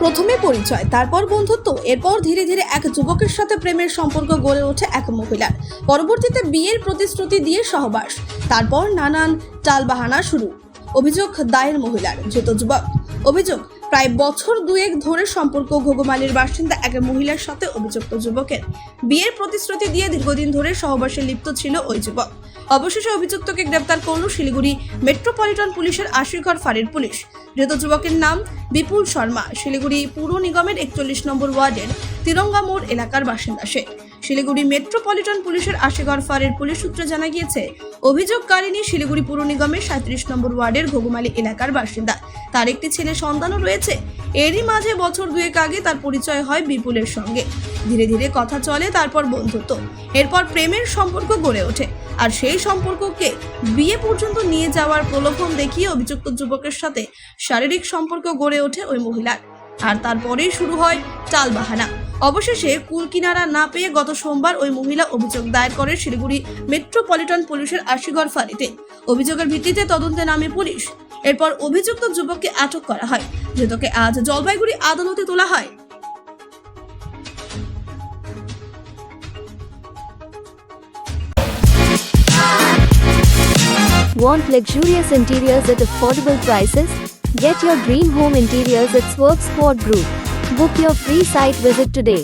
প্রথমে পরিচয়, তারপর বন্ধুত্ব, এরপর ধীরে ধীরে এক যুবকের সাথে প্রেমের সম্পর্ক গড়ে ওঠে এক মহিলার। পরবর্তীতে বিয়ের প্রতিশ্রুতি দিয়ে সহবাস, তারপর নানান টালবাহানা শুরু। অভিযোগ দায়ের মহিলার, ধৃত যুবক। অভিযোগ, প্রায় বছর দুয়েক ধরে সম্পর্ক ঘুঘুমালির বাসিন্দা এক মহিলার সাথে অভিযুক্ত যুবকের। বিয়ের প্রতিশ্রুতি দিয়ে দীর্ঘদিন ধরে সহবাসে লিপ্ত ছিল ওই যুবক। অবশেষে অভিযুক্তকে গ্রেপ্তার করল শিলিগুড়ি মেট্রোপলিটন পুলিশের আশিঘর ফাঁড়ির পুলিশ। ধৃত যুবকের নাম বিপুল শর্মা, শিলিগুড়ি পুর নিগমের 41 নম্বর ওয়ার্ডের তিরঙ্গা মোড় এলাকার বাসিন্দা সে। শিলিগুড়ি মেট্রোপলিটন পুলিশের আশিঘর ফাঁড়ির পুলিশ সূত্রে জানা গিয়েছে, অভিযোগকারিনী শিলিগুড়ি পুর নিগমের 37 নম্বর ওয়ার্ডের ঘুঘুমালি এলাকার বাসিন্দা। তার একটি ছেলে সন্তানও রয়েছে। এরই মাঝে বছর দুয়েক আগে তার পরিচয় হয় বিপুলের সঙ্গে। ধীরে ধীরে কথা চলে, তারপর বন্ধুত্ব, এরপর প্রেমের সম্পর্ক গড়ে ওঠে। আর সেই সম্পর্ককে বিয়ে পর্যন্ত নিয়ে যাওয়ার প্রলোভন দেখিয়ে অভিযুক্ত যুবকের সাথে শারীরিক সম্পর্ক গড়ে ওঠে ওই মহিলার। আর তারপরেই শুরু হয় টালবাহানা। অবশেষে কুলকিনারা না পেয়ে গত সোমবার ওই মহিলা অভিযোগ দায়ের করে শিলিগুড়ি মেট্রোপলিটন পুলিশের আশিঘর ফাঁড়িতে। অভিযোগের ভিত্তিতে তদন্তে নামে পুলিশ। এরপর অভিযুক্ত যুবককে আটক করা হয়। ধৃতকে আজ জলপাইগুড়ি আদালতে তোলা হয়। Want luxurious interiors at affordable prices? Get your dream home interiors at Swerve Sport Group. Book your free site visit today.